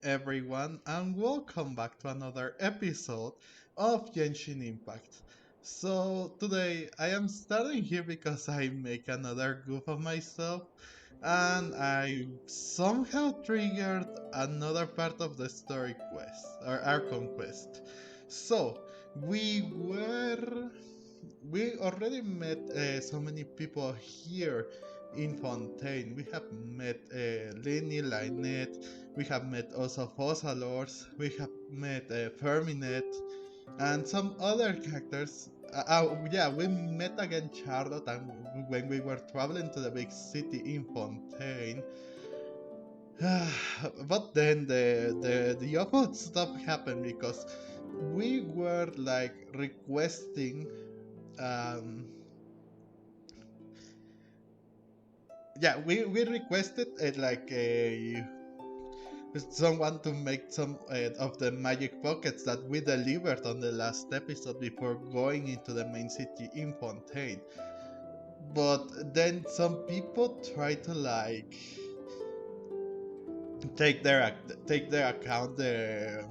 everyone, and welcome back to another episode of Genshin Impact. So, today I am starting here because I make another goof of myself, and I somehow triggered another part of the story quest, or Archon quest. So, we were we already met so many people here in Fontaine. We have met Lyney, Lynette, we have met also Fossalors, we have met Ferminet, and some other characters. Yeah, we met again Charlotte and when we were traveling to the big city in Fontaine. But then the awful stuff happened because we were like requesting um yeah, we requested like a someone to make some of the magic pockets that we delivered on the last episode before going into the main city in Fontaine. But then some people try to like take their account the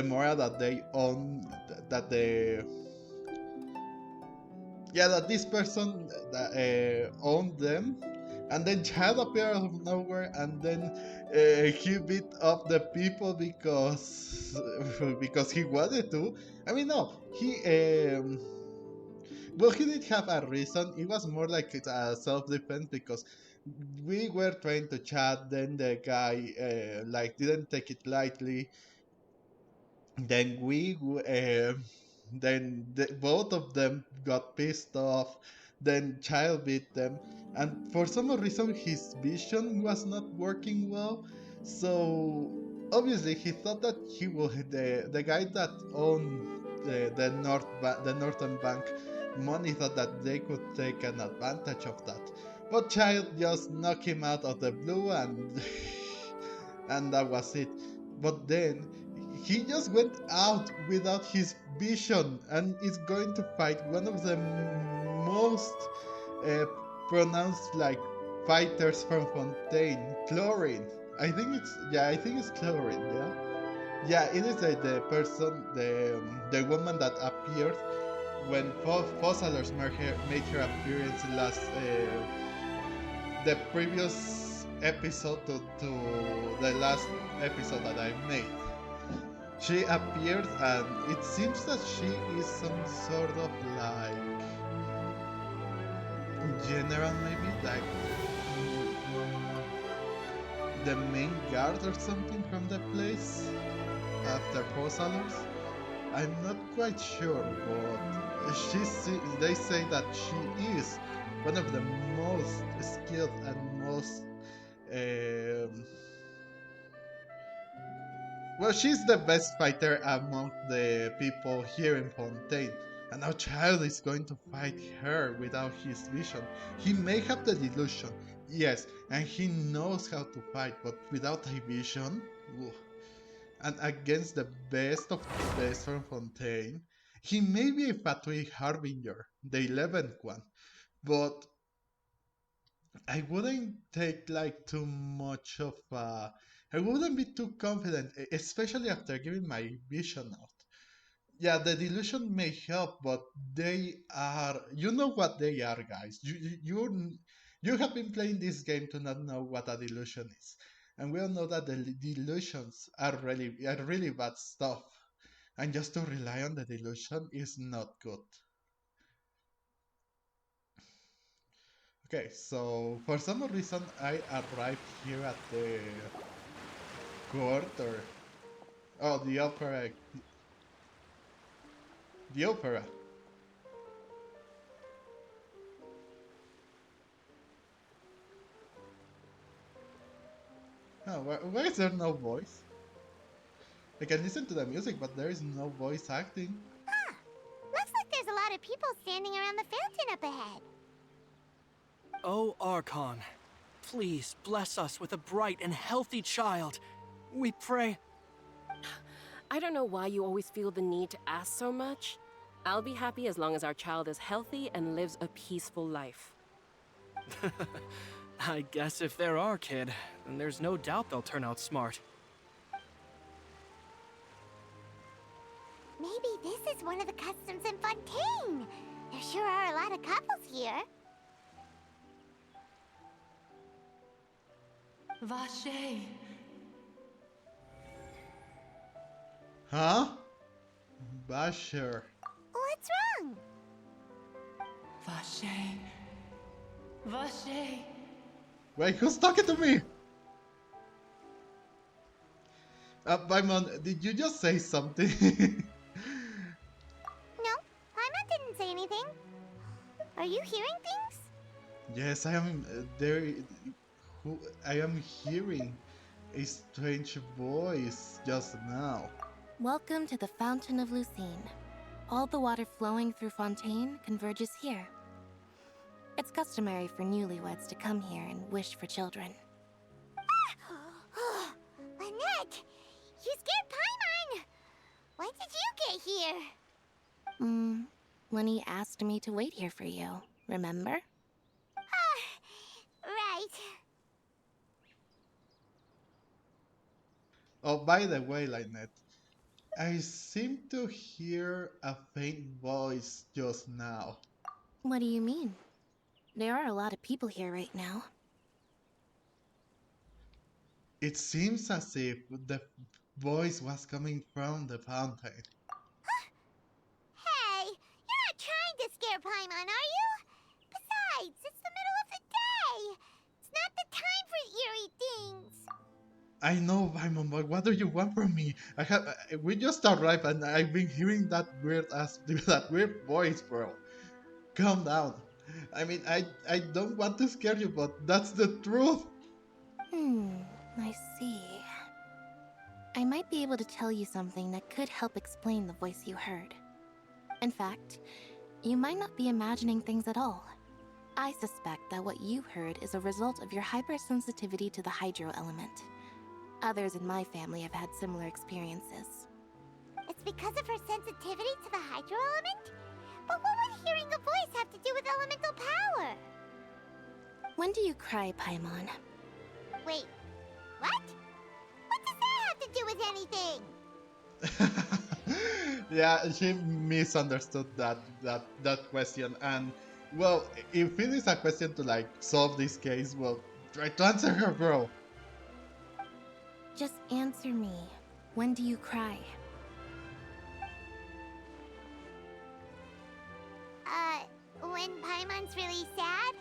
moral that they own, that the yeah, that this person owned them, and then Chad appeared out of nowhere, and then he beat up the people because because he wanted to. I mean, no, he did have a reason. It was more like a self-defense because we were trying to chat. Then the guy like didn't take it lightly. Then both of them got pissed off. Then Child beat them, and for some reason his vision was not working well. So obviously he thought that he would the guy that owned the Northern Bank money thought that they could take an advantage of that. But Child just knocked him out of the blue, and and that was it. But then he just went out without his vision and is going to fight one of the most uh, pronounced like fighters from Fontaine, Chlorine. I think it's Chlorine. Yeah, yeah, it is the person, the woman that appeared when Fossalers made her appearance last the previous episode to the last episode that I made. She appeared, and it seems that she is some sort of like general, maybe like the main guard or something from the place after Posalers. I'm not quite sure, but they say that she is one of the most skilled and most um, well, she's the best fighter among the people here in Fontaine, and now Child is going to fight her without his vision. He may have the delusion, yes, and he knows how to fight, but without a vision, ooh, and against the best of the best from Fontaine, he may be a Fatui Harbinger, the 11th one, but I wouldn't take like too much of I wouldn't be too confident, especially after giving my vision out. Yeah, the delusion may help, but they are, you know what they are, guys. You have been playing this game to not know what a delusion is, and we all know that the delusions are really bad stuff, and just to rely on the delusion is not good. Okay, so for some reason I arrived here at the court, or oh, the opera. Oh, why is there no voice? I can listen to the music, but there is no voice acting. Ah, looks like there's a lot of people standing around the fountain up ahead. Oh, Archon, please bless us with a bright and healthy child. We pray. I don't know why you always feel the need to ask so much. I'll be happy as long as our child is healthy and lives a peaceful life. I guess if they're our kid, then there's no doubt they'll turn out smart. Maybe this is one of the customs in Fontaine. There sure are a lot of couples here. Vache. Huh? Basher. What's wrong? Vache. Vache. Wait, who's talking to me? Paimon, did you just say something? No, Paimon didn't say anything. Are you hearing things? Yes, I am there. I am hearing a strange voice just now. Welcome to the Fountain of Lucine. All the water flowing through Fontaine converges here. It's customary for newlyweds to come here and wish for children. Lynette, you scared Paimon. When did you get here? Lyney asked me to wait here for you, remember? Right. Oh, by the way, Lynette, I seem to hear a faint voice just now. What do you mean? There are a lot of people here right now. It seems as if the voice was coming from the fountain. Hey, you're not trying to scare Paimon, are you? Besides, it's the middle of the day. It's not the time for eerie things. I know, Paimon, but what do you want from me? We just arrived and I've been hearing that that weird voice, bro. Calm down. I mean, I don't want to scare you, but that's the truth. I see. I might be able to tell you something that could help explain the voice you heard. In fact, you might not be imagining things at all. I suspect that what you heard is a result of your hypersensitivity to the hydro element. Others in my family have had similar experiences. It's because of her sensitivity to the hydro element? But what would hearing a voice have to do with elemental power? When do you cry, Paimon? Wait, what? What does that have to do with anything? Yeah, she misunderstood that question, and well, if it is a question to like solve this case, well, try to answer her, bro. Just answer me. When do you cry? When Paimon's really sad?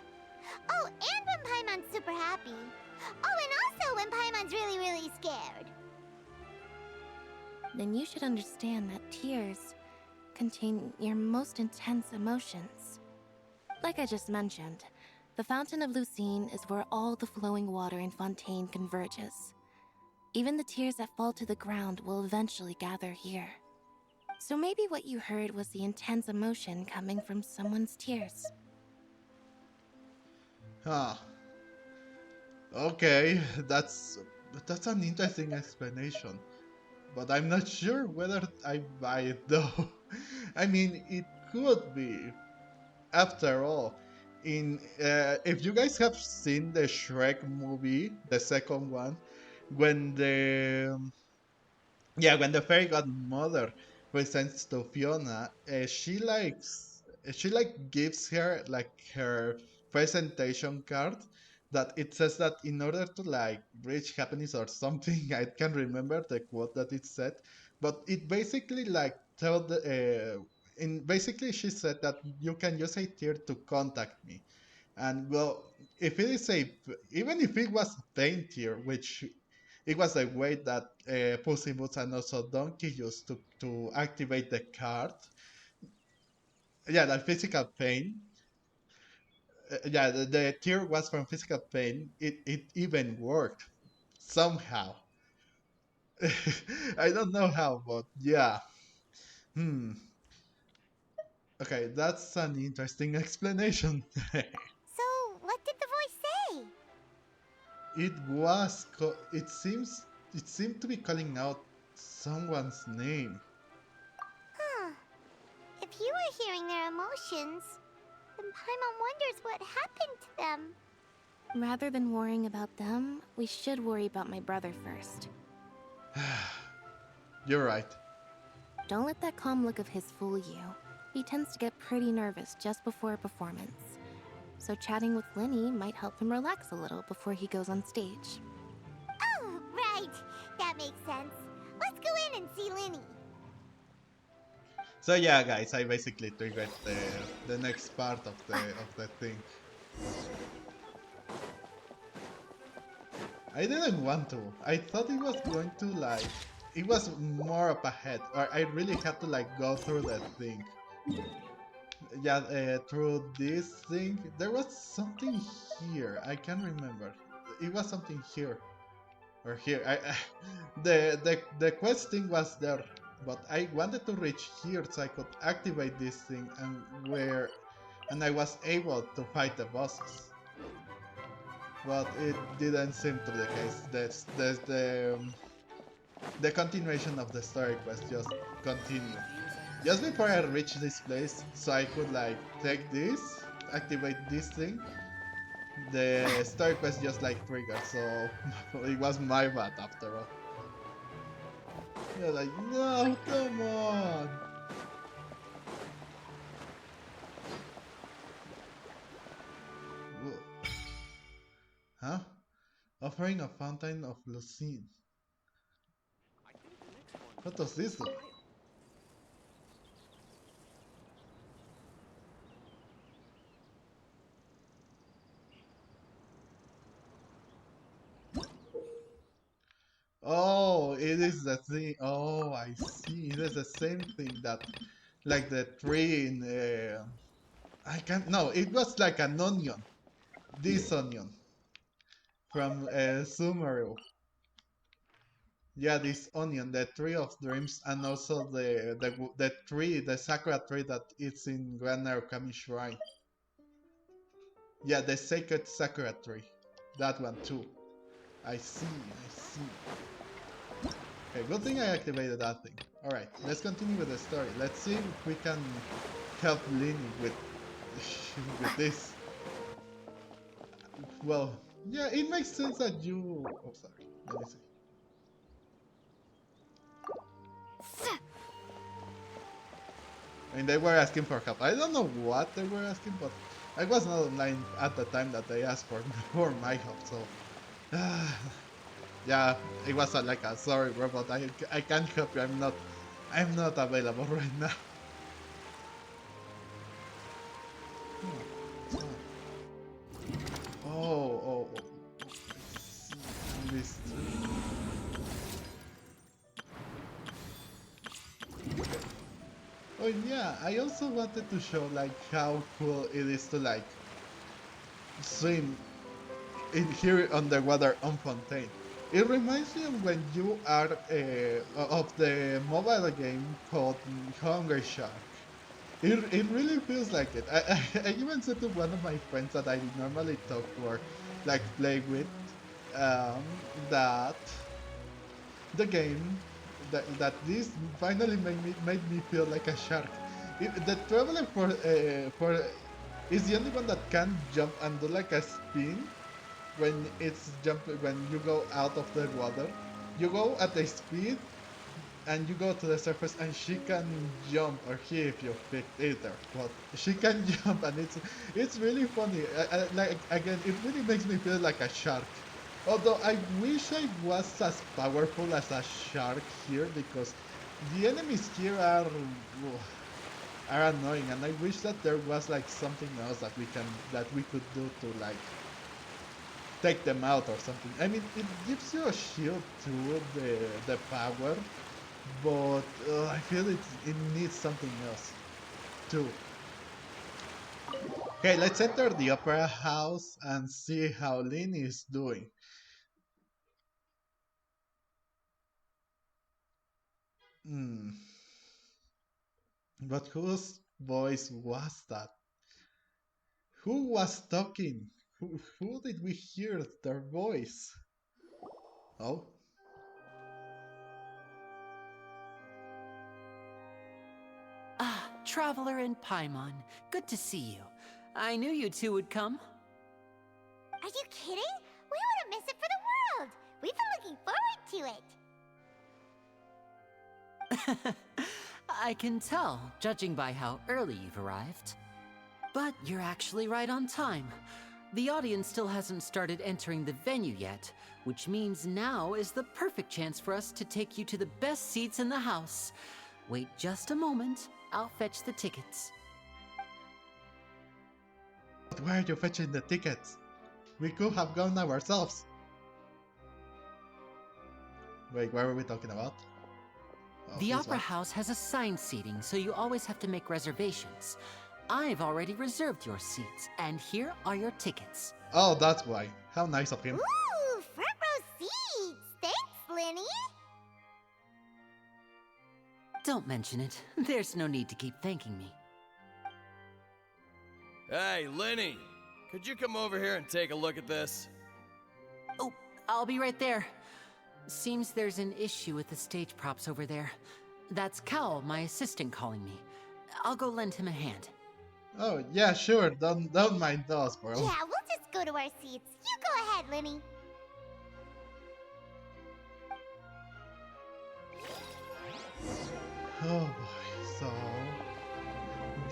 Oh, and when Paimon's super happy. Oh, and also when Paimon's really, really scared. Then you should understand that tears contain your most intense emotions. Like I just mentioned, the Fountain of Lucine is where all the flowing water in Fontaine converges. Even the tears that fall to the ground will eventually gather here. So maybe what you heard was the intense emotion coming from someone's tears. Huh. Okay, that's an interesting explanation, but I'm not sure whether I buy it though. I mean, it could be. After all, if you guys have seen the Shrek movie, the second one, when when the fairy godmother presents to Fiona, she like gives her like her presentation card that it says that in order to like reach happiness or something, I can't remember the quote that it said, but it basically like tell the in basically she said that you can use a tear to contact me. And well, if it is a even if it was pain tear, which it was a way that Pussy Boots and also Donkey used to activate the card. Yeah, that physical pain. Yeah, the tear was from physical pain. It even worked somehow. I don't know how, but yeah. Hmm. Okay, that's an interesting explanation. So, what did the voice say? It seemed to be calling out someone's name. Huh. If you were hearing their emotions, then Paimon wonders what happened to them. Rather than worrying about them, we should worry about my brother first. You're right. don't let that calm look of his fool you. He tends to get pretty nervous just before a performance. So chatting with Lyney might help him relax a little before he goes on stage. Oh, right. That makes sense. Let's go in and see Lyney. So yeah, guys, I basically triggered the next part of the thing. I didn't want to. I thought it was going to like, it was more up ahead, or I really had to like go through that thing. Yeah, through this thing, there was something here. I can't remember. It was something here or here. The quest thing was there, but I wanted to reach here so I could activate this thing and I was able to fight the bosses. But it didn't seem to be the case. The continuation of the story quest just continued. Just before I reached this place, so I could like take this, activate this thing, the story quest just like triggered, so it was my bad after all. You're like, no, come on! Whoa. Huh? Offering a fountain of Lucine. What does this do? Oh, it is the thing. Oh, I see. It is the same thing that, like the tree in. I can't. No, it was like an onion. This onion from Sumeru. Yeah, this onion, the tree of dreams, and also the tree, the sakura tree that it's in Grand Narukami Shrine. Yeah, the sacred sakura tree. That one too. I see, I see. Okay, good thing I activated that thing. Alright, let's continue with the story. Let's see if we can help Lyney with, with this. Well, yeah, it makes sense that you... Oh, sorry. Let me see. I mean, they were asking for help. I don't know what they were asking, but I was not online at the time that they asked for my help, so... yeah, it was like a sorry robot. I can't help you. I'm not available right now. Oh. I missed. Oh yeah, I also wanted to show like how cool it is to like swim in here underwater on Fontaine. It reminds me of when you are of the mobile game called Hunger Shark. It really feels like it. I even said to one of my friends that I normally talk or like play with that the game that this finally made me feel like a shark. The traveler for is the only one that can jump and do like a spin when when you go out of the water. You go at a speed and you go to the surface and she can jump, or he if you pick either, but she can jump and it's really funny. Like again, it really makes me feel like a shark. Although I wish I was as powerful as a shark here, because the enemies here are annoying, and I wish that there was like something else that we could do to like take them out or something. I mean, it gives you a shield too, the power, but I feel it needs something else too. Okay, let's enter the opera house and see how Lyney is doing. But whose voice was that? Who was talking? Who did we hear their voice? Oh? Ah, Traveler and Paimon. Good to see you. I knew you two would come. Are you kidding? We wouldn't miss it for the world. We've been looking forward to it. I can tell, judging by how early you've arrived. But you're actually right on time. The audience still hasn't started entering the venue yet, which means now is the perfect chance for us to take you to the best seats in the house. Wait just a moment, I'll fetch the tickets. But why are you fetching the tickets? We could have gone ourselves. Wait, what are we talking about? Oh, The this Opera one. House has assigned seating, so you always have to make reservations. I've already reserved your seats, and here are your tickets. Oh, that's why. How nice of him. Ooh, front row seats! Thanks, Lyney! Don't mention it. There's no need to keep thanking me. Hey, Lyney! Could you come over here and take a look at this? Oh, I'll be right there. Seems there's an issue with the stage props over there. That's Cal, my assistant, calling me. I'll go lend him a hand. Oh, yeah, sure. Don't mind us, bro. Yeah, we'll just go to our seats. You go ahead, Lyney. Oh boy, so...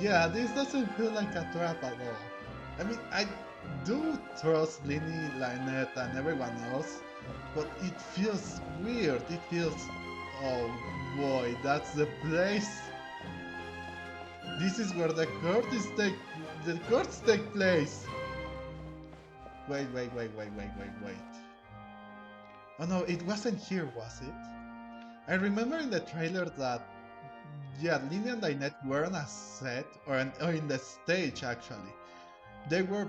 Yeah, this doesn't feel like a trap at all. I mean, I do trust Lyney, Lynette, and everyone else, but it feels weird. It feels... Oh boy, that's the place. This is where the courts take place. Wait. Oh no, it wasn't here, was it? I remember in the trailer that, yeah, Lyney and Lynette were on a set, or in the stage actually. They were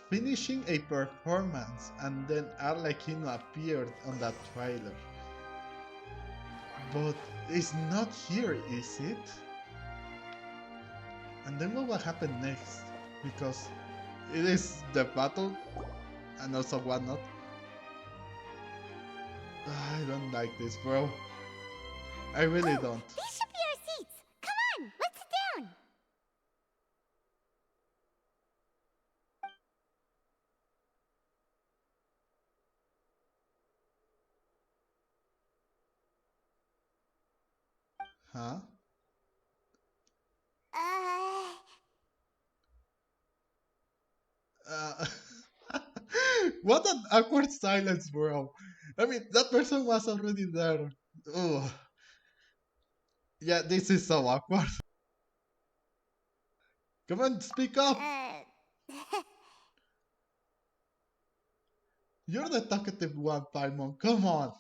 finishing a performance, and then Arlecchino appeared on that trailer. But it's not here, is it? And then what will happen next? Because it is the battle, and also whatnot. I don't like this, bro. I really don't. These should be our seats. Come on, let's sit down. Huh? Uh, what an awkward silence, bro. I mean, that person was already there. Ugh. Yeah, this is so awkward. Come on, speak up. You're the talkative one, Paimon. Come on.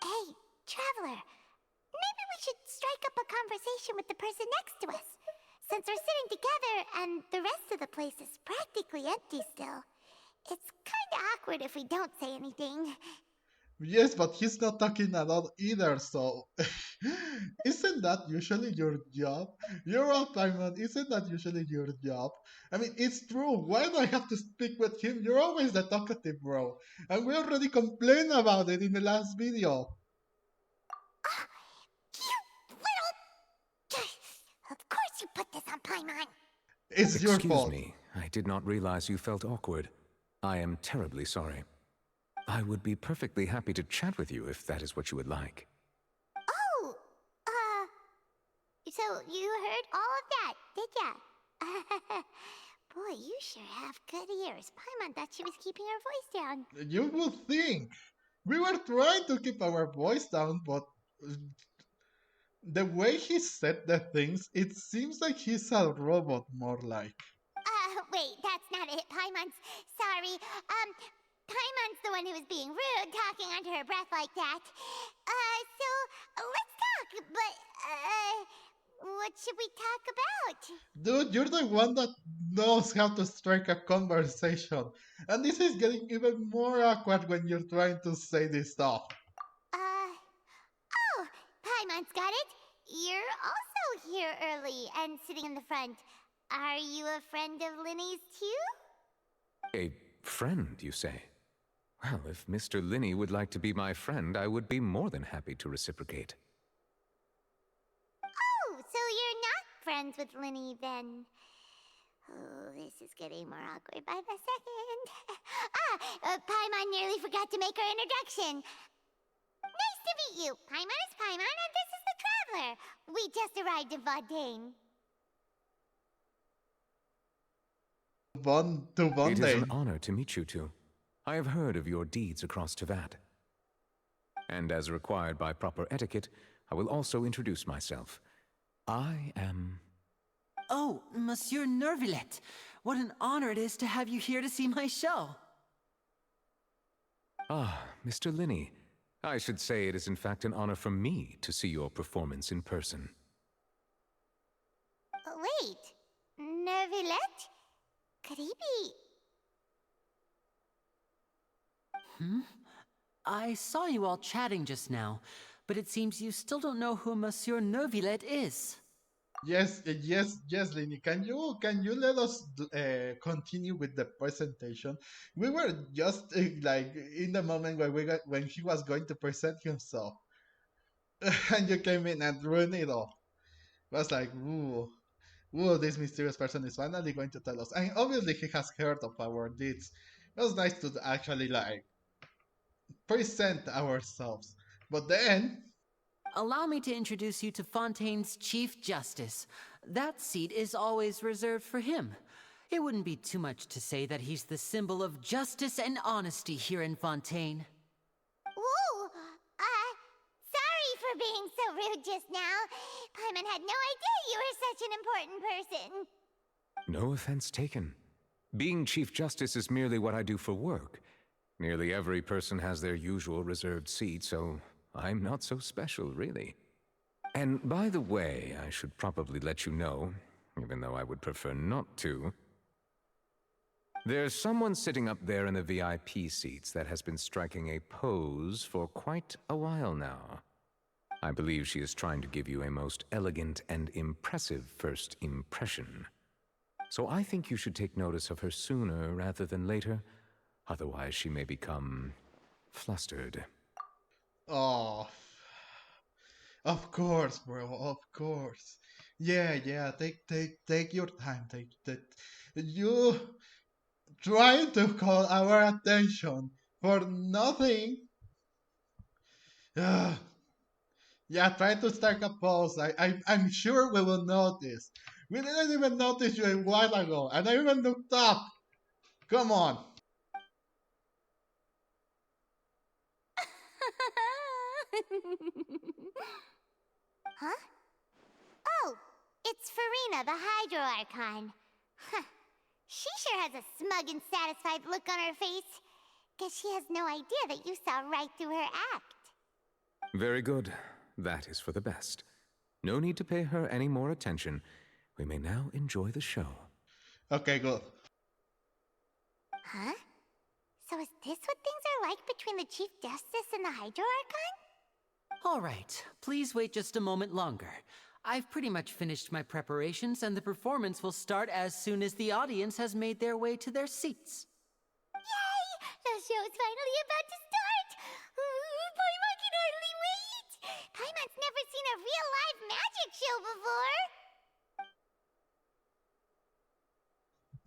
Hey, traveler. Maybe we should strike up a conversation with the person next to us. Since we're sitting together and the rest of the place is practically empty still. It's kinda awkward if we don't say anything. Yes, but he's not talking at all either, so... Isn't that usually your job? You're all Paimon, isn't that usually your job? I mean, it's true, why do I have to speak with him? You're always the talkative, bro. And we already complained about it in the last video. You little... Of course you put this on Paimon. It's your fault. Excuse me, I did not realize you felt awkward. I am terribly sorry. I would be perfectly happy to chat with you if that is what you would like. Oh, so you heard all of that, did ya? Boy, you sure have good ears. Paimon thought she was keeping her voice down. You would think. We were trying to keep our voice down, but... the way he said the things, it seems like he's a robot more like. Wait, that's not it, Paimon's. Sorry. Paimon's the one who was being rude, talking under her breath like that. So, let's talk, but, what should we talk about? Dude, you're the one that knows how to strike a conversation. And this is getting even more awkward when you're trying to say this stuff. Oh, Paimon's got it. You're also here early and sitting in the front. Are you a friend of Lyney's too? A friend, you say? Well, if Mr. Lyney would like to be my friend, I would be more than happy to reciprocate. Oh, so you're not friends with Lyney then? Oh, this is getting more awkward by the second. Paimon nearly forgot to make her introduction. Nice to meet meet you. Paimon is Paimon, and this is the Traveler. We just arrived in Fontaine. To It is an Bondane. honor to meet you two. I have heard of your deeds across Tevat. And as required by proper etiquette, I will also introduce myself. I am... Oh, Monsieur Nervillet. What an honor it is to have you here to see my show. Ah, Mr. Lyney. I should say it is in fact an honor for me to see your performance in person. Wait, Nervillet? Could he be... I saw you all chatting just now, but it seems you still don't know who Monsieur Nervillet is. Yes, yes, Lyney. Can you let us continue with the presentation? We were just like in the moment when he was going to present himself, and you came in and ruined it all. It was like, ooh, this mysterious person is finally going to tell us. And obviously he has heard of our deeds. It was nice to actually like present ourselves. But then, Allow me to introduce you to Fontaine's Chief Justice. That seat is always reserved for him. It wouldn't be too much to say that he's the symbol of justice and honesty here in Fontaine. Whoa! Sorry for being so rude just now. Paimon had no idea you were such an important person. No offense taken. Being Chief Justice is merely what I do for work. Nearly every person has their usual reserved seat, so I'm not so special, really. And by the way, I should probably let you know, even though I would prefer not to. There's someone sitting up there in the VIP seats that has been striking a pose for quite a while now. I believe she is trying to give you a most elegant and impressive first impression. So I think you should take notice of her sooner rather than later. Otherwise, she may become flustered. oh, of course, bro, of course. Yeah. Take your time. You trying to call our attention for nothing. Ugh. Yeah, try to start a pause. I'm sure we will notice. We didn't even notice you a while ago, and I even looked up. Come on. Huh? Oh, it's Farina, the Hydro Archon. Huh. She sure has a smug and satisfied look on her face. Guess she has no idea that you saw right through her act. Very good. That is for the best. No need to pay her any more attention. We may now enjoy the show. Okay, good. Huh? So is this what things are like between the Chief Justice and the Hydro Archon? All right, please wait just a moment longer. I've pretty much finished my preparations, and the performance will start as soon as the audience has made their way to their seats. Yay! The show's finally about to start! Paimon can hardly wait! Paimon's never seen a real live magic show before!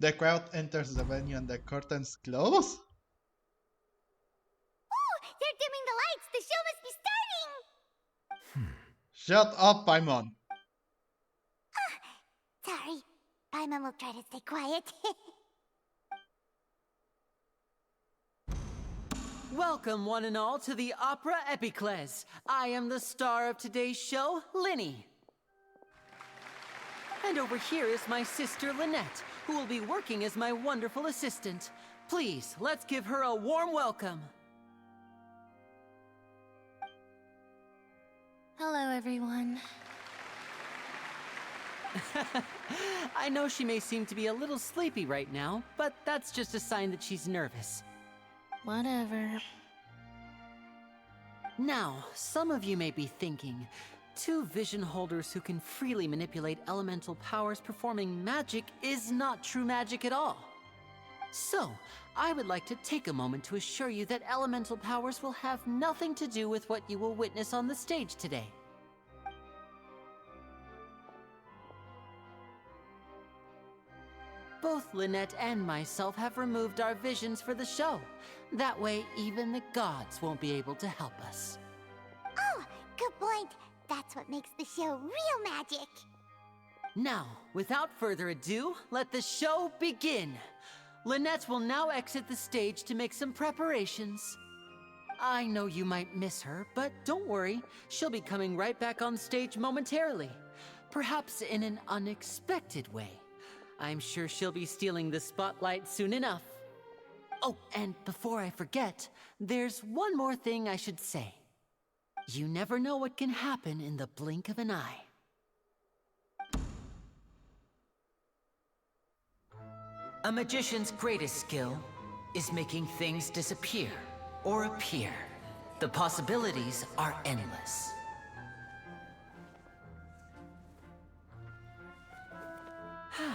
The crowd enters the venue and the curtains close? Ooh! They're dimming the lights! The show must be starting! Shut up, Paimon. Sorry. Paimon will try to stay quiet. Welcome, one and all, to the Opera Epiclese. I am the star of today's show, Lyney. And over here is my sister, Lynette, who will be working as my wonderful assistant. Please, let's give her a warm welcome. Hello, everyone. I know she may seem to be a little sleepy right now, but that's just a sign that she's nervous. Whatever. Now, some of you may be thinking, two vision holders who can freely manipulate elemental powers performing magic is not true magic at all. So, I would like to take a moment to assure you that elemental powers will have nothing to do with what you will witness on the stage today. Both Lynette and myself have removed our visions for the show. That way, even the gods won't be able to help us. Oh, Good point. That's what makes the show real magic. Now, without further ado, let the show begin. Lynette will now exit the stage to make some preparations. I know you might miss her, but don't worry. She'll be coming right back on stage momentarily. Perhaps in an unexpected way. I'm sure she'll be stealing the spotlight soon enough. Oh, and before I forget, there's one more thing I should say. You never know what can happen in the blink of an eye. A magician's greatest skill is making things disappear or appear. The possibilities are endless. Huh?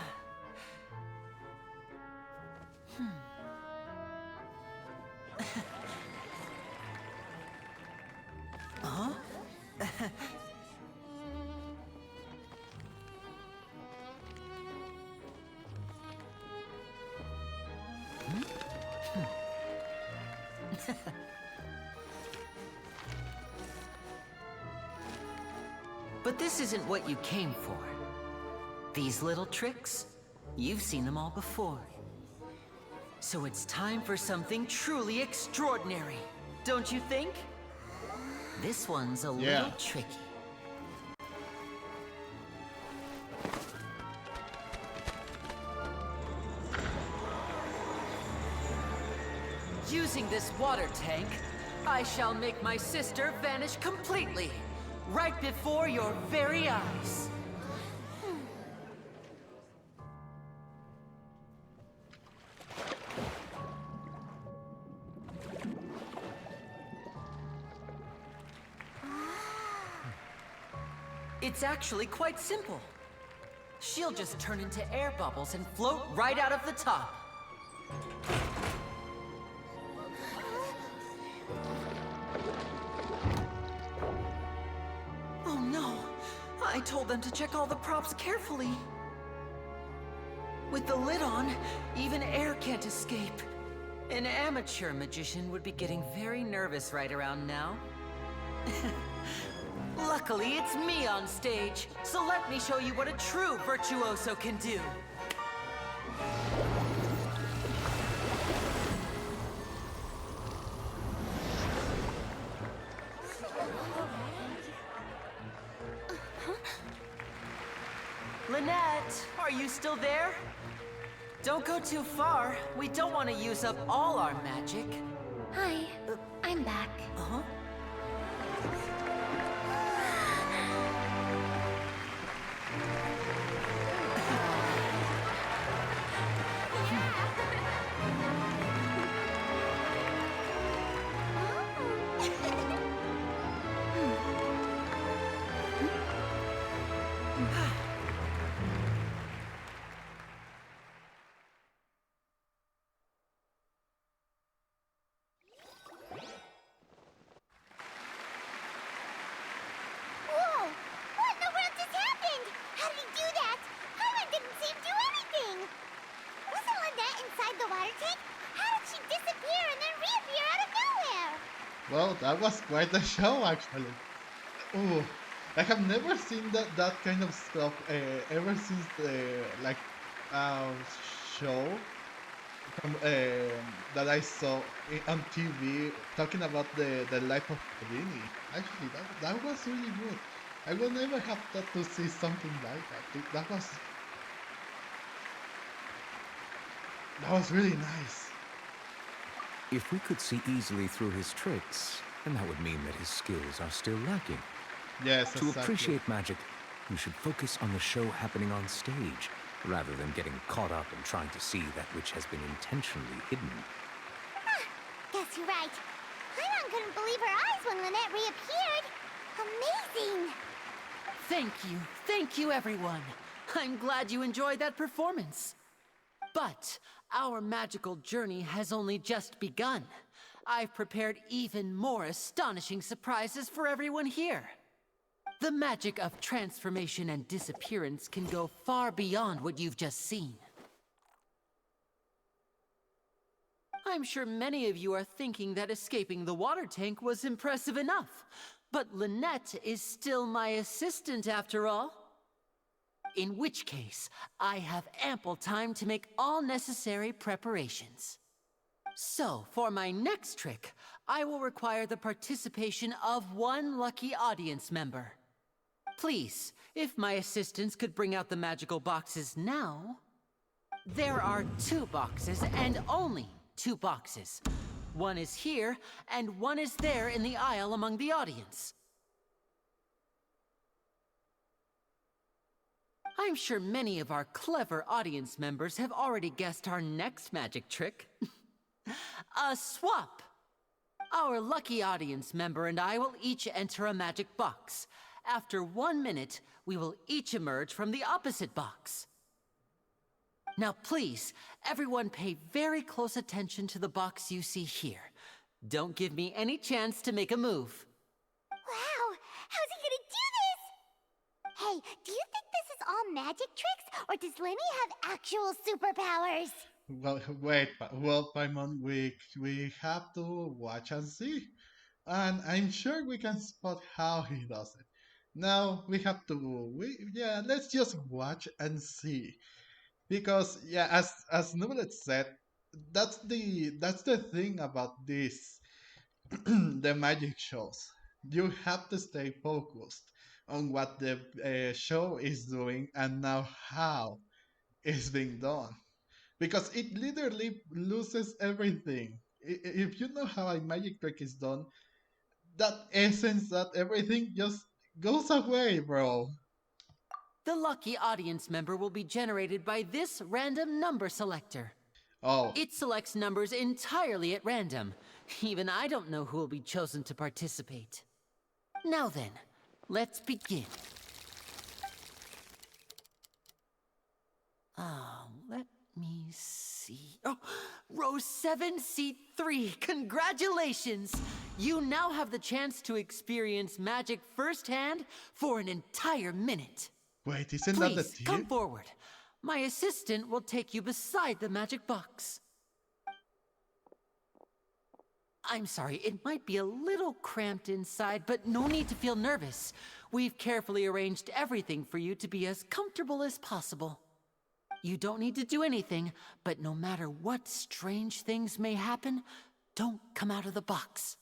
But this isn't what you came for. These little tricks, you've seen them all before. So it's time for something truly extraordinary, don't you think? This one's a little tricky. Using this water tank, I shall make my sister vanish completely, right before your very eyes. It's actually quite simple. She'll just turn into air bubbles and float right out of the top. Oh no! I told them to check all the props carefully. With the lid on, even air can't escape. An amateur magician would be getting very nervous right around now. Luckily, it's me on stage, so let me show you what a true virtuoso can do. Lynette, are you still there? Don't go too far. We don't want to use up all our magic. Hi, I'm back. Uh-huh. Whoa! What in the world just happened? How did he do that? Paimon didn't see him do anything. Wasn't Lynette inside the water tank? How did she disappear and then reappear out of nowhere? Well, that was quite a show, actually. Oh, I have never seen that kind of stuff ever since the show that I saw on TV talking about the life of Lyney. Actually, that was really good. I would never have thought to see something like that. That was really nice. If we could see easily through his tricks, then that would mean that his skills are still lacking. Yes, To exactly. appreciate magic, you should focus on the show happening on stage, rather than getting caught up in trying to see that which has been intentionally hidden. Guess you're right. Paimon couldn't believe her eyes when Lynette reappeared. Amazing! Thank you everyone. I'm glad you enjoyed that performance. But our magical journey has only just begun. I've prepared even more astonishing surprises for everyone here. The magic of transformation and disappearance can go far beyond what you've just seen. I'm sure many of you are thinking that escaping the water tank was impressive enough. But Lynette is still my assistant after all. In which case, I have ample time to make all necessary preparations. So, for my next trick, I will require the participation of one lucky audience member. Please, if my assistants could bring out the magical boxes now. There are 2 boxes, and only 2 boxes. One is here, and one is there in the aisle among the audience. I'm sure many of our clever audience members have already guessed our next magic trick. A swap! Our lucky audience member and I will each enter a magic box. After 1 minute, we will each emerge from the opposite box. Now please, everyone pay very close attention to the box you see here. Don't give me any chance to make a move. Wow, how's he gonna do this? Hey, do you think this is all magic tricks, or does Lyney have actual superpowers? Well, wait, well, Paimon, we have to watch and see. And I'm sure we can spot how he does it. Now we have to, let's just watch and see. Because yeah, as Nubelet said, that's the thing about this the magic shows. You have to stay focused on what the show is doing and now how it's being done. Because it literally loses everything. If you know how a magic trick is done, that essence, that everything just goes away, bro. The lucky audience member will be generated by this random number selector. Oh, It selects numbers entirely at random. Even I don't know who will be chosen to participate. Now then, let's begin. Let me see. Oh, row 7, seat 3. Congratulations! You now have the chance to experience magic firsthand for an entire minute. wait, isn't that the Please, come tip? forward. My assistant will take you beside the magic box. I'm sorry, it might be a little cramped inside, but no need to feel nervous. We've carefully arranged everything for you to be as comfortable as possible. You don't need to do anything, but no matter what strange things may happen, don't come out of the box.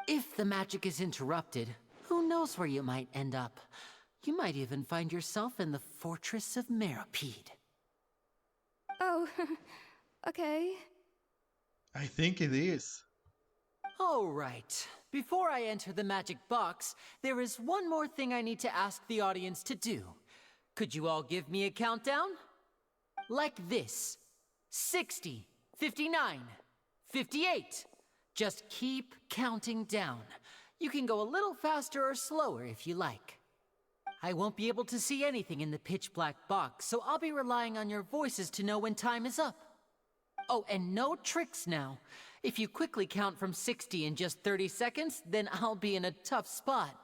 If the magic is interrupted, who knows where you might end up? You might even find yourself in the Fortress of Meropide. Oh, okay. I think it is. All right. Before I enter the magic box, there is one more thing I need to ask the audience to do. Could you all give me a countdown? Like this. 60, 59, 58. Just keep counting down. You can go a little faster or slower if you like. I won't be able to see anything in the pitch black box, so I'll be relying on your voices to know when time is up. Oh, and no tricks now. If you quickly count from 60 in just 30 seconds, then I'll be in a tough spot.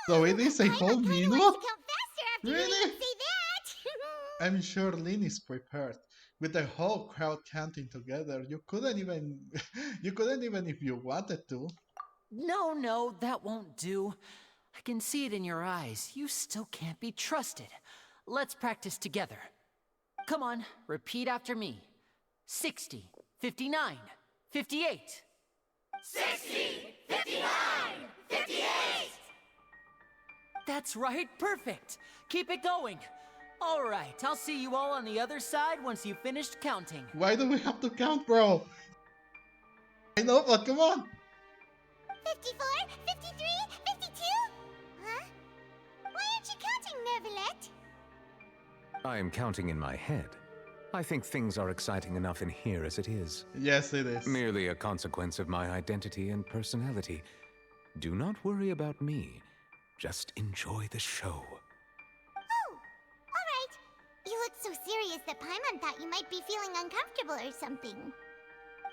So it is a Paimon whole kinda minute? wants to count faster after you Really? even say that. I'm sure Lynn is prepared. With the whole crowd counting together, you couldn't even you couldn't even if you wanted to. No, that won't do. I can see it in your eyes. You still can't be trusted. Let's practice together. Come on, repeat after me. 60, 59, 58. 60, 59, 58. That's right, perfect. Keep it going. All right, I'll see you all on the other side once you've finished counting. Why do we have to count, bro? I know, but come on. 54, 53, 52? Huh? Why aren't you counting, Nervalette? I am counting in my head. I think things are exciting enough in here as it is. Yes, it is. Merely a consequence of my identity and personality. Do not worry about me. Just enjoy the show. Oh, all right. You look so serious that Paimon thought you might be feeling uncomfortable or something.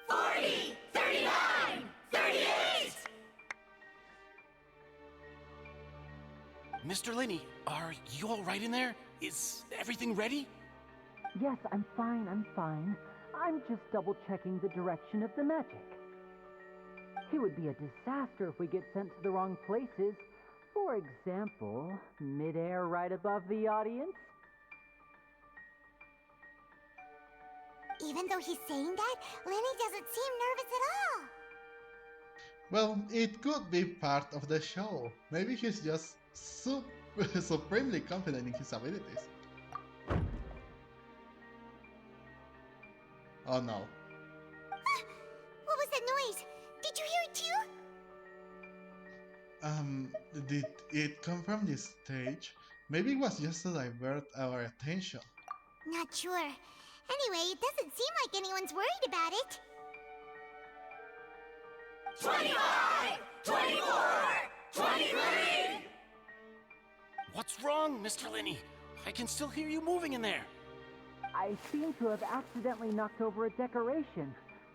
40, 39, 38! Mr. Lyney, are you all right in there? Is everything ready? Yes, I'm fine. I'm just double-checking the direction of the magic. It would be a disaster if we get sent to the wrong places. For example, midair right above the audience. Even though he's saying that, Lyney doesn't seem nervous at all. Well, it could be part of the show. Maybe he's just supremely confident in his abilities. Oh no. What was that noise? Did you hear it too? Did it come from the stage? Maybe it was just to divert our attention. Not sure. Anyway, it doesn't seem like anyone's worried about it. 25! 24! 23! What's wrong, Mr. Lyney? I can still hear you moving in there. I seem to have accidentally knocked over a decoration.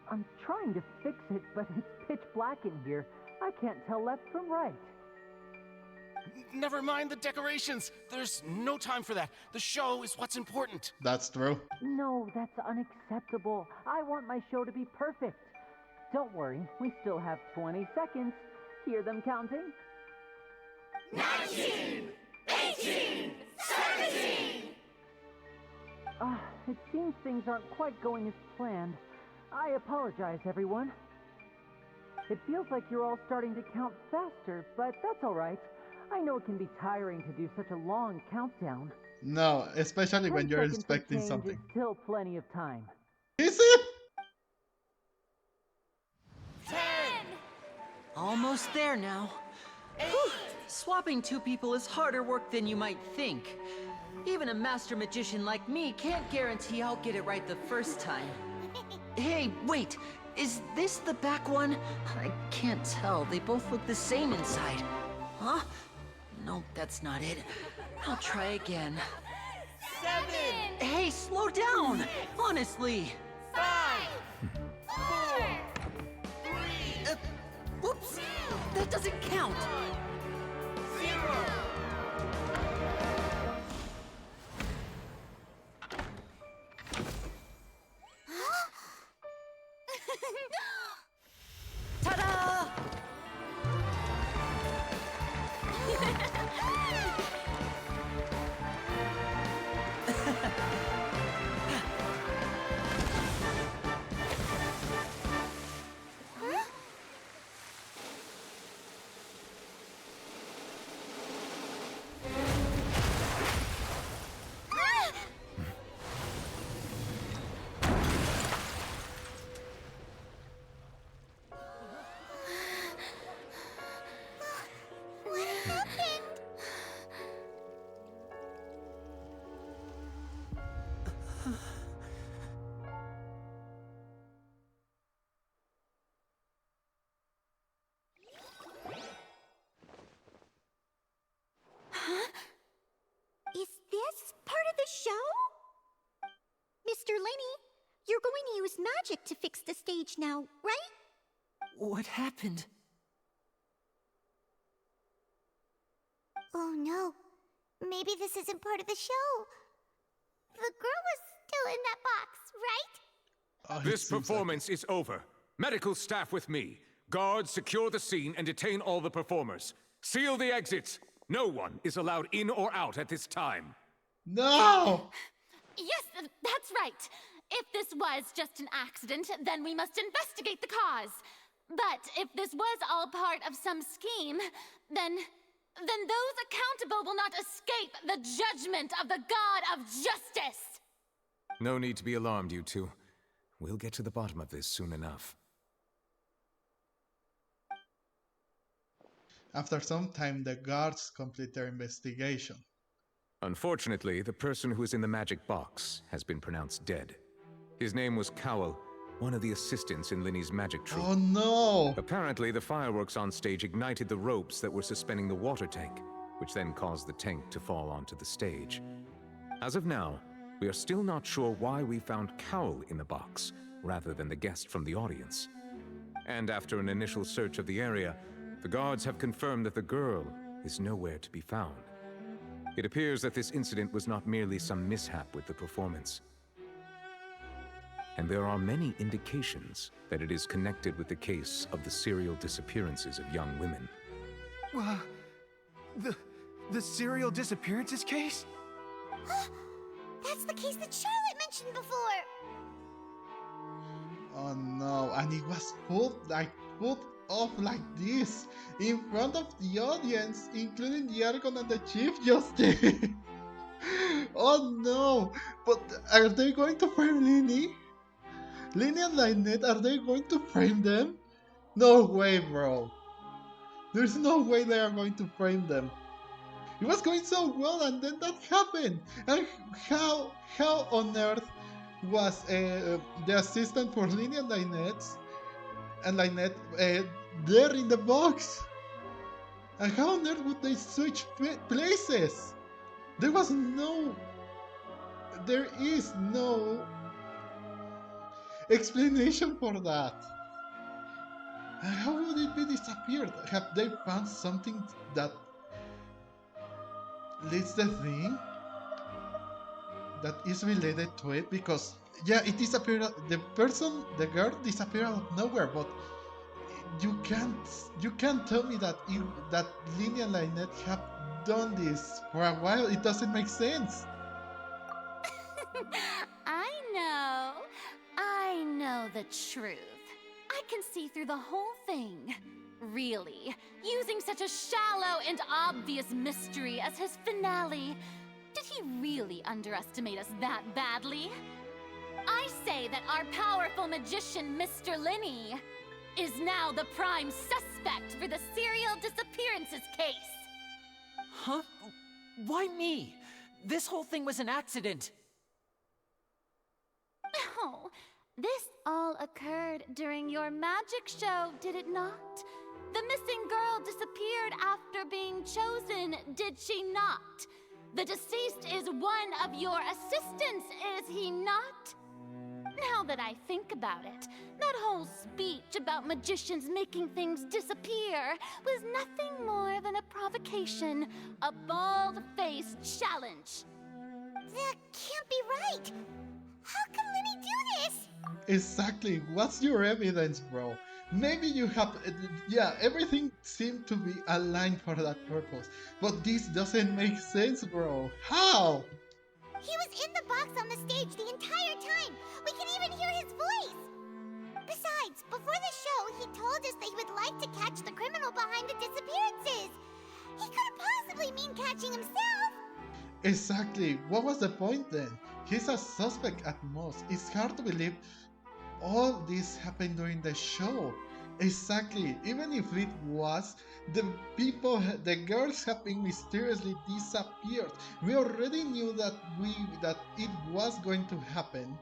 I'm trying to fix it, but it's pitch black in here. I can't tell left from right. Never mind the decorations. There's no time for that. The show is what's important. That's true. No, that's unacceptable. I want my show to be perfect. Don't worry, we still have 20 seconds. Hear them counting? 19! 18! 17! It seems things aren't quite going as planned. I apologize, everyone. It feels like you're all starting to count faster, but that's all right. I know it can be tiring to do such a long countdown. No, especially when 10 you're seconds to expecting change something. is still plenty of time. Is it? 10! Almost there now. Whew. Swapping two people is harder work than you might think. Even a master magician like me can't guarantee I'll get it right the first time. Hey, wait! Is this the back one? I can't tell. They both look the same inside. Huh? No, that's not it. I'll try again. 7! Hey, slow down! Honestly! 5! 4! 3! Whoops! That doesn't count! 0! Ta-da! What happened? Huh? Is this part of the show? Mr. Lyney, you're going to use magic to fix the stage now, right? What happened? Oh no. Maybe this isn't part of the show. The girl was still in that box, right? Oh, it This seems like performance is over. Medical staff with me. Guards, secure the scene and detain all the performers. Seal the exits. No one is allowed in or out at this time. No! Yes, that's right. If this was just an accident, then we must investigate the cause. But if this was all part of some scheme, then those accountable will not escape the judgment of the God of Justice. No need to be alarmed, you two. We'll get to the bottom of this soon enough. After some time, the guards complete their investigation. Unfortunately, the person who is in the magic box has been pronounced dead. His name was Cowell, one of the assistants in Lyney's magic troupe. Oh no! Apparently, the fireworks on stage ignited the ropes that were suspending the water tank, which then caused the tank to fall onto the stage. As of now, we are still not sure why we found Cowell in the box, rather than the guest from the audience. And after an initial search of the area, the guards have confirmed that the girl is nowhere to be found. It appears that this incident was not merely some mishap with the performance. and there are many indications that it is connected with the case of the serial disappearances of young women. The serial disappearances case? That's the case that Charlotte mentioned before. Oh no, and it was put off like this in front of the audience, including the Archon and the Chief Justice. Oh no, but are they going to frame Lyney? Lyney and Lynette, are they going to frame them? No way, bro. There's no way they are going to frame them. It was going so well, and then that happened. And how on earth was the assistant for Lyney and Lynette there in the box? And how on earth would they switch places? There is no explanation for that. And how would it be disappeared? Have they found something that leads the thing that is related to it? Because yeah, it disappeared. The girl disappeared out of nowhere. But you can't tell me that that Lyney and Lynette have done this for a while. It doesn't make sense. I know the truth. I can see through the whole thing. Really, using such a shallow and obvious mystery as his finale. Did he really underestimate us that badly? I say that our powerful magician, Mr. Lyney, is now the prime suspect for the serial disappearances case. Huh? Why me? This whole thing was an accident. Oh, this all occurred during your magic show, did it not? The missing girl disappeared after being chosen, did she not? The deceased is one of your assistants, is he not? Now that I think about it, that whole speech about magicians making things disappear was nothing more than a provocation, a bald-faced challenge. That can't be right. How can Lyney do this? Exactly. What's your evidence, bro? Maybe you have... Yeah, everything seemed to be aligned for that purpose. But this doesn't make sense, bro. How? He was in the box on the stage the entire time. We can even hear his voice. Besides, before the show, he told us that he would like to catch the criminal behind the disappearances. He couldn't possibly mean catching himself. Exactly. What was the point then? He's a suspect at most. It's hard to believe all this happened during the show. Exactly. Even if it was, the girls have been mysteriously disappeared. We already knew that it was going to happen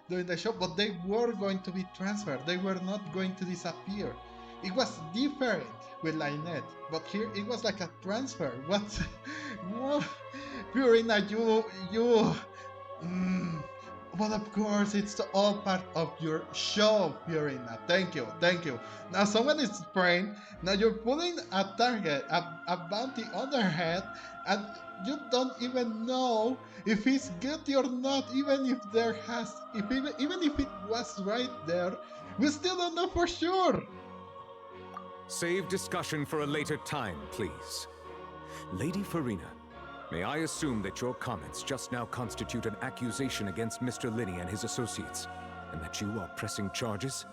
during the show, but they were going to be transferred. They were not going to disappear. It was different with Lynette, but here it was like a transfer. What? Purina, you. But of course, it's all part of your show, Purina. Thank you. Now someone is praying. Now you're putting a target, a bounty on their head, and you don't even know if he's guilty or not. Even if even if it was right there, we still don't know for sure. Save discussion for a later time, please. Lady Farina, may I assume that your comments just now constitute an accusation against Mr. Lyney and his associates, and that you are pressing charges?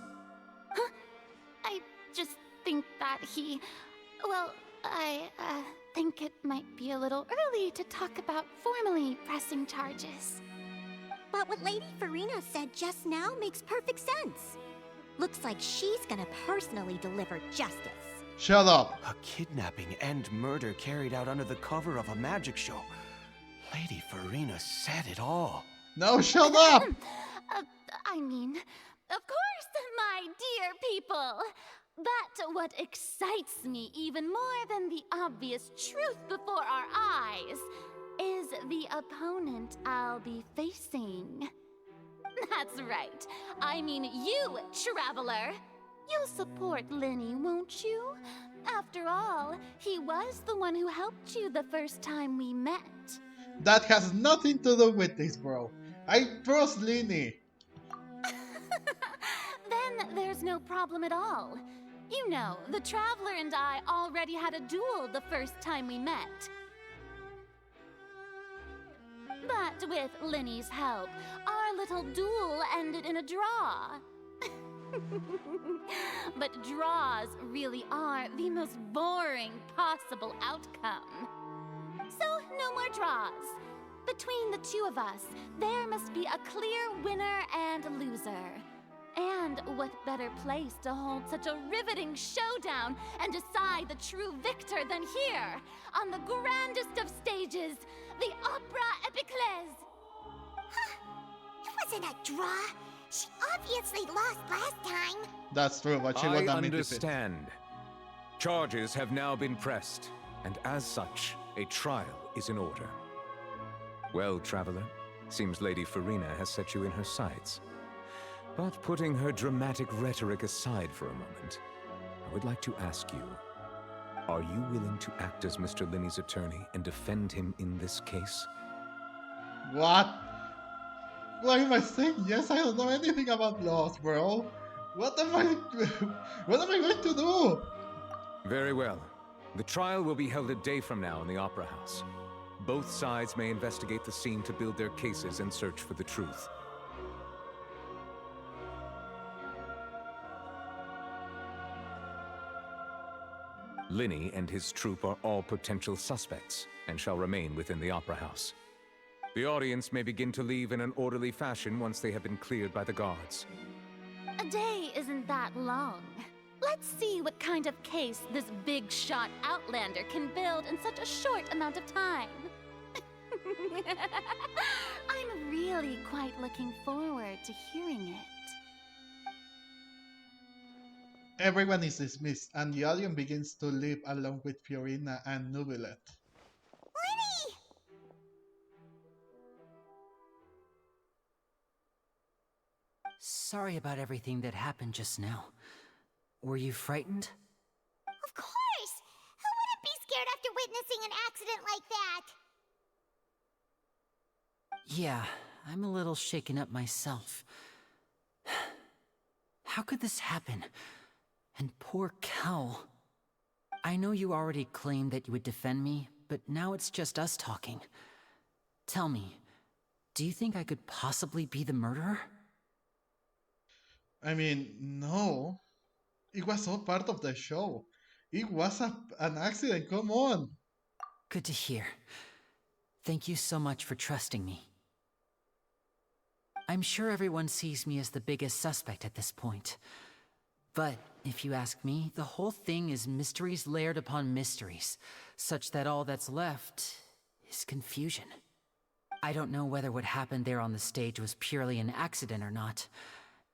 Huh? I just think that I think it might be a little early to talk about formally pressing charges. But what Lady Farina said just now makes perfect sense. Looks like she's gonna personally deliver justice. Shut up. A kidnapping and murder carried out under the cover of a magic show. Lady Farina said it all. No, shut up! I mean, of course, my dear people. But what excites me even more than the obvious truth before our eyes is the opponent I'll be facing. That's right. I mean you, Traveler. You'll support Lyney, won't you? After all, he was the one who helped you the first time we met. That has nothing to do with this, bro. I trust Lyney. Then there's no problem at all. You know, the Traveler and I already had a duel the first time we met. But with Lyney's help, our little duel ended in a draw. But draws really are the most boring possible outcome. So, no more draws. Between the two of us, there must be a clear winner and loser. And what better place to hold such a riveting showdown and decide the true victor than here, on the grandest of stages, the Opera Epiclese? It wasn't a draw. She obviously lost last time. That's true, but she I was not understand. Charges have now been pressed, and as such, a trial is in order. Well, Traveler, seems Lady Farina has set you in her sights. But putting her dramatic rhetoric aside for a moment, I would like to ask you, are you willing to act as Mr. Lyney's attorney and defend him in this case? What? Why am I saying yes? I don't know anything about laws, bro. What am I going to do? Very well. The trial will be held a day from now in the Opera House. Both sides may investigate the scene to build their cases and search for the truth. Lyney and his troupe are all potential suspects and shall remain within the Opera House. The audience may begin to leave in an orderly fashion once they have been cleared by the guards. A day isn't that long. Let's see what kind of case this big-shot Outlander can build in such a short amount of time. I'm really quite looking forward to hearing it. Everyone is dismissed, and the audience begins to leave along with Fiorina and Nubilet. Lyney! Sorry about everything that happened just now. Were you frightened? Of course! Who wouldn't be scared after witnessing an accident like that? Yeah, I'm a little shaken up myself. How could this happen? And poor Cal. I know you already claimed that you would defend me, but now it's just us talking. Tell me, do you think I could possibly be the murderer? I mean, no. It was all part of the show. It was an accident, come on. Good to hear. Thank you so much for trusting me. I'm sure everyone sees me as the biggest suspect at this point. But, if you ask me, the whole thing is mysteries layered upon mysteries, such that all that's left is confusion. I don't know whether what happened there on the stage was purely an accident or not,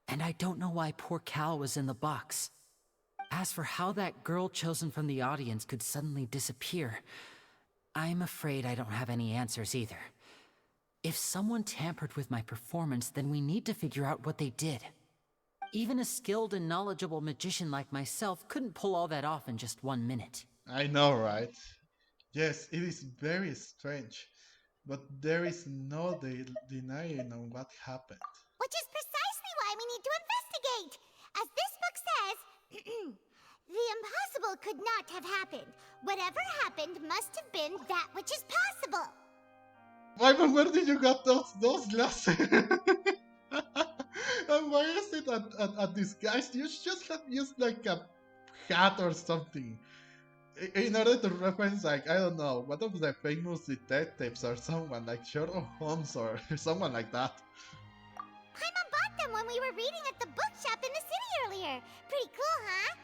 and I don't know why poor Cal was in the box. As for how that girl chosen from the audience could suddenly disappear, I'm afraid I don't have any answers either. If someone tampered with my performance, then we need to figure out what they did. Even a skilled and knowledgeable magician like myself couldn't pull all that off in just 1 minute. I know, right? Yes, it is very strange, but there is no denying on what happened. Which is precisely why we need to investigate! As this book says, the impossible could not have happened. Whatever happened must have been that which is possible. Why, but where did you get those glasses? And why is it a disguise? You just have used like a hat or something. In order to reference, like, I don't know, one of the famous detectives or someone, like Sherlock Holmes or someone like that. Paimon bought them when we were reading at the bookshop in the city earlier. Pretty cool, huh?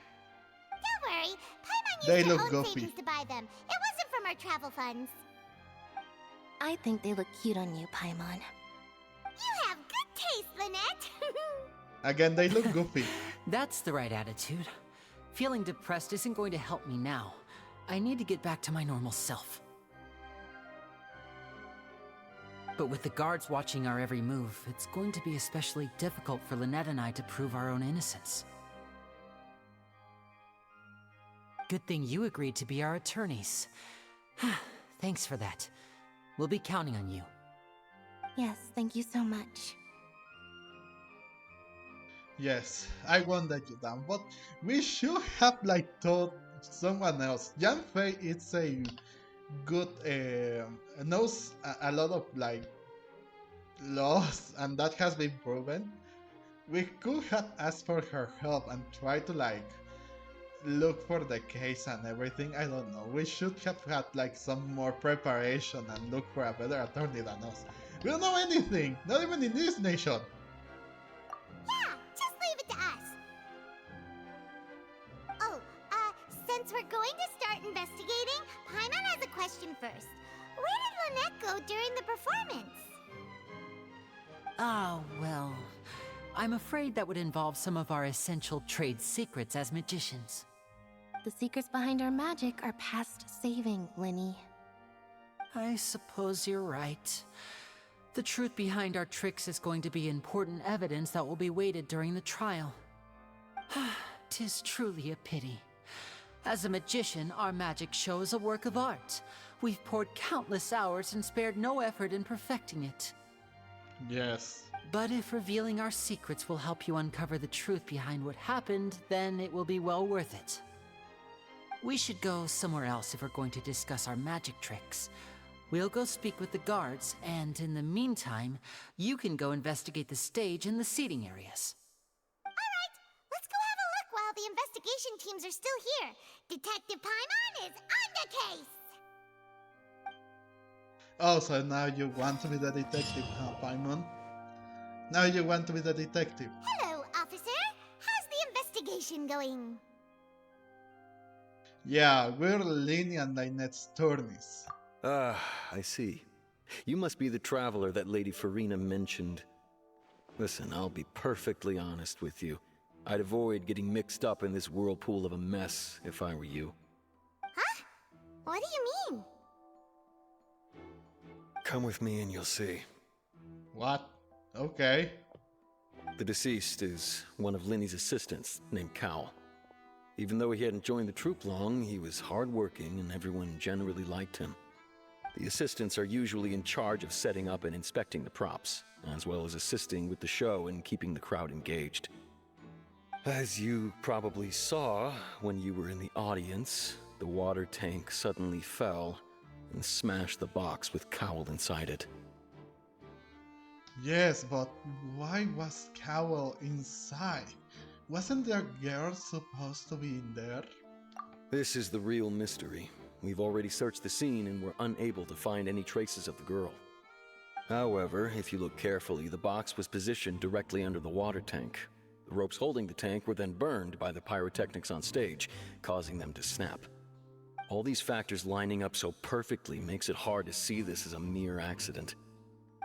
Don't worry, Paimon They used her look own goofy. savings to buy them. It wasn't from our travel funds. I think they look cute on you, Paimon. You have good taste, Lynette. Again, they look goofy. That's the right attitude. Feeling depressed isn't going to help me now. I need to get back to my normal self. But with the guards watching our every move, it's going to be especially difficult for Lynette and I to prove our own innocence. Good thing you agreed to be our attorneys. Thanks for that. We'll be counting on you. Yes, thank you so much. Yes, I won't let you down, but we should have like told someone else. Jan Fei is a good knows a lot of like laws, and that has been proven. We could have asked for her help and try to like look for the case and everything. I don't know. We should have had like some more preparation and look for a better attorney than us. We don't know anything, not even in this nation. Yeah, just leave it to us. Oh, since we're going to start investigating, Paimon has a question first. Where did Lynette go during the performance? Ah, well, I'm afraid that would involve some of our essential trade secrets as magicians. The secrets behind our magic are past saving, Lyney. I suppose you're right. The truth behind our tricks is going to be important evidence that will be weighted during the trial. 'Tis truly a pity. As a magician, our magic show is a work of art. We've poured countless hours and spared no effort in perfecting it. Yes. But if revealing our secrets will help you uncover the truth behind what happened, then it will be well worth it. We should go somewhere else if we're going to discuss our magic tricks. We'll go speak with the guards, and in the meantime, you can go investigate the stage and the seating areas. Alright, let's go have a look while the investigation teams are still here. Detective Paimon is on the case! Oh, so now you want to be the detective, huh, Paimon? Now you want to be the detective. Hello, officer. How's the investigation going? Yeah, we're Lyney and Lynette's attorneys. Ah, I see. You must be the traveler that Lady Farina mentioned. Listen, I'll be perfectly honest with you. I'd avoid getting mixed up in this whirlpool of a mess if I were you. Huh? What do you mean? Come with me and you'll see. What? Okay. The deceased is one of Lyney's assistants, named Cowell. Even though he hadn't joined the troupe long, he was hardworking and everyone generally liked him. The assistants are usually in charge of setting up and inspecting the props, as well as assisting with the show and keeping the crowd engaged. As you probably saw when you were in the audience, the water tank suddenly fell and smashed the box with Cowell inside it. Yes, but why was Cowell inside? Wasn't there girls supposed to be in there? This is the real mystery. We've already searched the scene and were unable to find any traces of the girl. However, if you look carefully, the box was positioned directly under the water tank. The ropes holding the tank were then burned by the pyrotechnics on stage, causing them to snap. All these factors lining up so perfectly makes it hard to see this as a mere accident.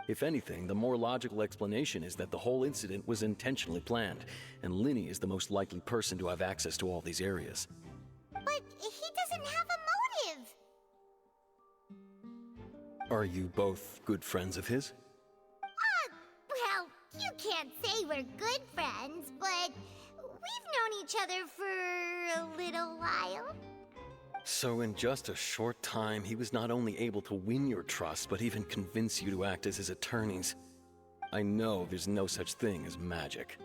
If anything, the more logical explanation is that the whole incident was intentionally planned, and Lyney is the most likely person to have access to all these areas. But he doesn't have a motive! Are you both good friends of his? Well, you can't say we're good friends, but we've known each other for a little while. So in just a short time, he was not only able to win your trust, but even convince you to act as his attorneys. I know there's no such thing as magic.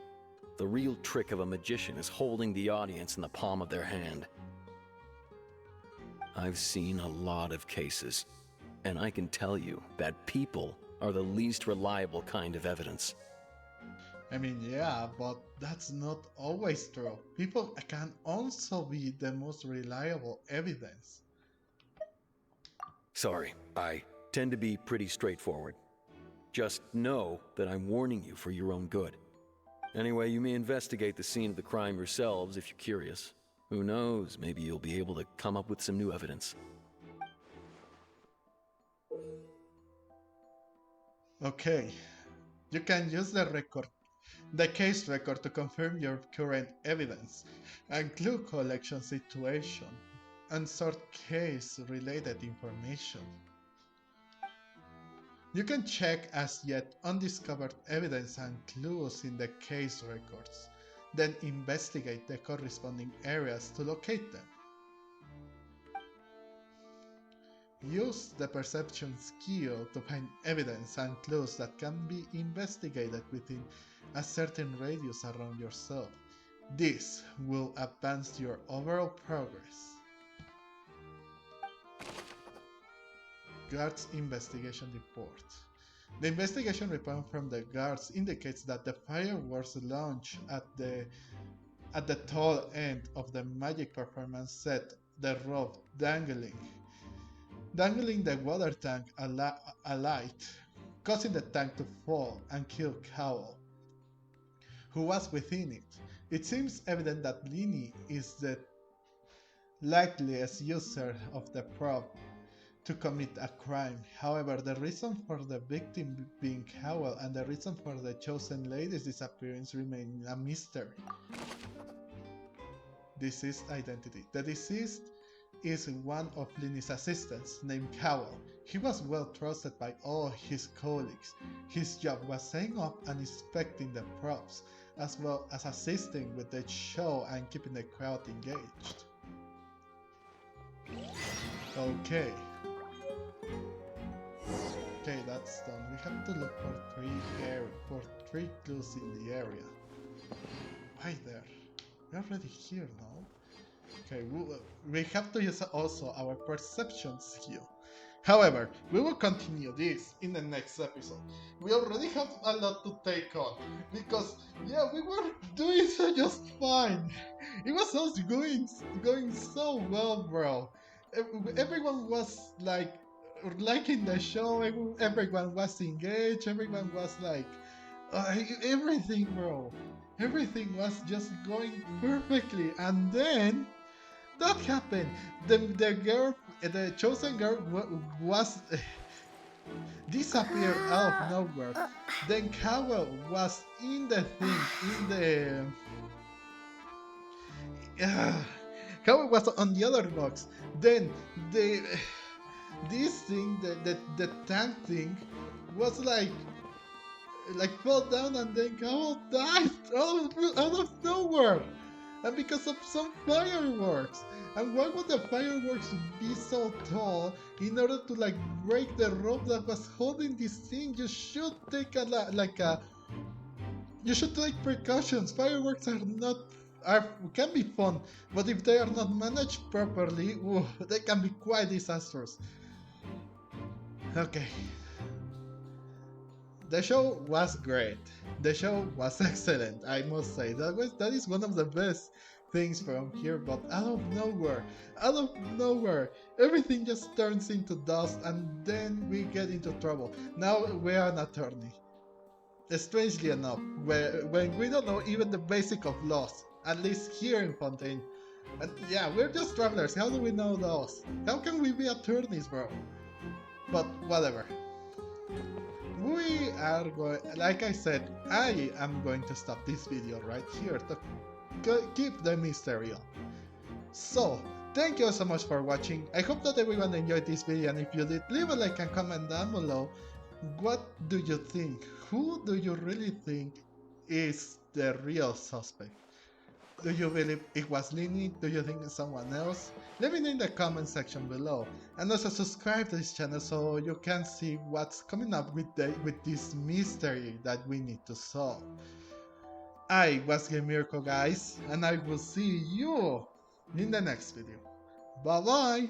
The real trick of a magician is holding the audience in the palm of their hand. I've seen a lot of cases, and I can tell you that people are the least reliable kind of evidence. I mean, yeah, but that's not always true. People can also be the most reliable evidence. Sorry, I tend to be pretty straightforward. Just know that I'm warning you for your own good. Anyway, you may investigate the scene of the crime yourselves if you're curious. Who knows, maybe you'll be able to come up with some new evidence. Okay, you can use the case record to confirm your current evidence, and clue collection situation, and sort case-related information. You can check as yet undiscovered evidence and clues in the case records, then investigate the corresponding areas to locate them. Use the perception skill to find evidence and clues that can be investigated within a certain radius around yourself. This will advance your overall progress. Guards Investigation Report. The investigation report from the guards indicates that the fireworks launched at the tall end of the magic performance set the rope dangling the water tank alight, causing the tank to fall and kill Cowell, who was within it. It seems evident that Lyney is the likeliest user of the prop to commit a crime. However, the reason for the victim being Cowell and the reason for the chosen lady's disappearance remain a mystery. Deceased identity. The deceased is one of Lyney's assistants, named Cowell. He was well trusted by all his colleagues. His job was setting up and inspecting the props, as well as assisting with the show and keeping the crowd engaged. Okay, that's done. We have to look for three clues in the area. Right there. We're already here now. Okay, we have to use also our perception skill. However, we will continue this in the next episode. We already have a lot to take on, because yeah, we were doing so just fine. It was also going so well, bro. Everyone was like liking the show, everyone was engaged, everyone was like everything, bro. Everything was just going perfectly, and then that happened. The chosen girl was disappeared out of nowhere. Then Cowell was in the thing, Cowell was on the other box. Then this thing, the tank thing, was like fell down, and then Cowell died out of nowhere, and because of some fireworks. And why would the fireworks be so tall in order to like break the rope that was holding this thing? You should take you should take precautions. Fireworks can be fun, but if they are not managed properly, they can be quite disastrous. Okay. The show was great. The show was excellent, I must say. That is one of the best things from here, but out of nowhere, everything just turns into dust, and then we get into trouble. Now we are an attorney. Strangely enough, when we don't know even the basic of laws, at least here in Fontaine. And yeah, we're just travelers. How do we know those? How can we be attorneys, bro? But whatever. We are going, like I said, I am going to stop this video right here to keep the mystery up. So, thank you so much for watching. I hope that everyone enjoyed this video, and if you did, leave a like and comment down below. What do you think? Who do you really think is the real suspect? Do you believe it was Lyney? Do you think it's someone else? Let me know in the comment section below. And also subscribe to this channel so you can see what's coming up with this mystery that we need to solve. I was Mirko, guys, and I will see you in the next video. Bye bye!